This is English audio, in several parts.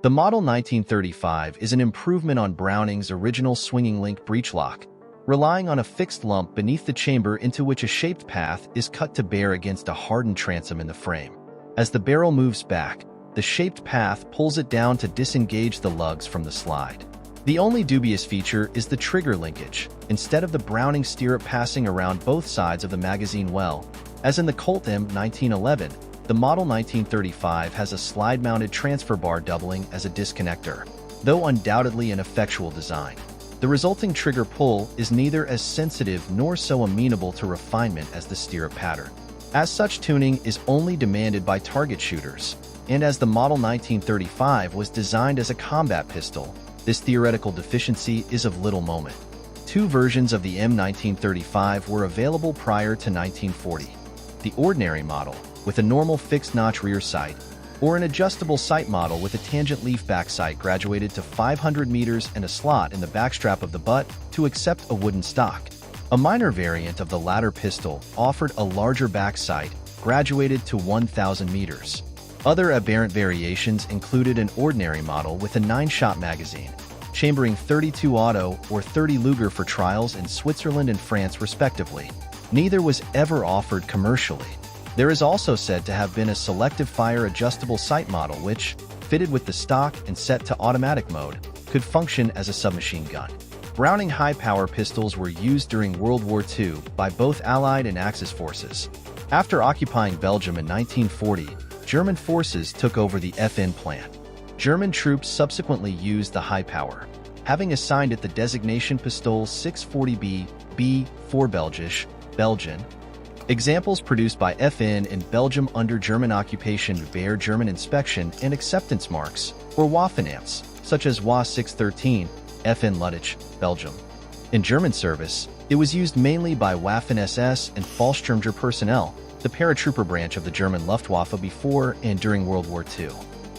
The Model 1935 is an improvement on Browning's original swinging link breech lock, relying on a fixed lump beneath the chamber into which a shaped path is cut to bear against a hardened transom in the frame. As the barrel moves back, the shaped path pulls it down to disengage the lugs from the slide. The only dubious feature is the trigger linkage, instead of the Browning stirrup passing around both sides of the magazine well. As in the Colt M1911, the Model 1935 has a slide-mounted transfer bar doubling as a disconnector, though undoubtedly an effectual design. The resulting trigger pull is neither as sensitive nor so amenable to refinement as the stirrup pattern. As such, tuning is only demanded by target shooters, and as the Model 1935 was designed as a combat pistol, this theoretical deficiency is of little moment. Two versions of the M1935 were available prior to 1940. The ordinary model, with a normal fixed-notch rear sight, or an adjustable sight model with a tangent leaf back sight graduated to 500 meters and a slot in the backstrap of the butt to accept a wooden stock. A minor variant of the latter pistol offered a larger back sight, graduated to 1,000 meters. Other aberrant variations included an ordinary model with a 9-shot magazine, chambering 32 auto or 30 Luger for trials in Switzerland and France respectively. Neither was ever offered commercially. There is also said to have been a selective fire adjustable sight model which, fitted with the stock and set to automatic mode, could function as a submachine gun. Browning high-power pistols were used during World War II by both Allied and Axis forces. After occupying Belgium in 1940, German forces took over the FN plant. German troops subsequently used the high power, having assigned it the designation Pistole 640B, B for Belgian. Examples produced by FN in Belgium under German occupation bear German inspection and acceptance marks, or Waffenamts, such as WA 613, FN Luttich, Belgium. In German service, it was used mainly by Waffen-SS and Fallschirmjäger personnel, the paratrooper branch of the German Luftwaffe before and during World War II.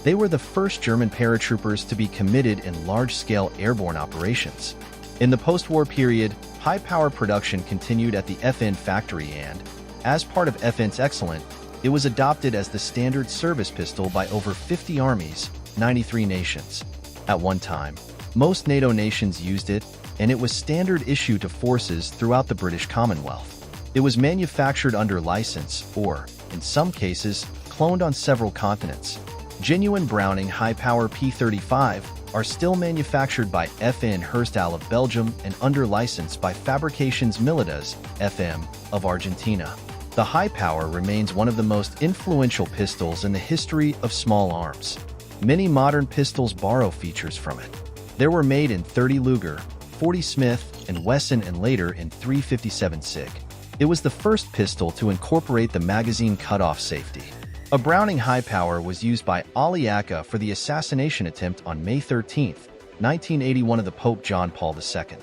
They were the first German paratroopers to be committed in large-scale airborne operations. In the post-war period, high-power production continued at the FN factory and, as part of FN's Excellent, it was adopted as the standard service pistol by over 50 armies, 93 nations. At one time, most NATO nations used it, and it was standard issue to forces throughout the British Commonwealth. It was manufactured under license or, in some cases, cloned on several continents. Genuine Browning high-power P35 are still manufactured by FN Herstal of Belgium and under license by Fabrications Militas, FM, of Argentina. The high power remains one of the most influential pistols in the history of small arms. Many modern pistols borrow features from it. There were made in 30 Luger, 40 Smith & Wesson and later in 357 SIG. It was the first pistol to incorporate the magazine cutoff safety. A Browning high power was used by Ali Aka for the assassination attempt on May 13, 1981 of the Pope John Paul II.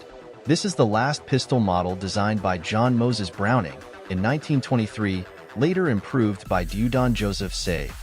This is the last pistol model designed by John Moses Browning in 1923, later improved by Dieudonné Joseph Save.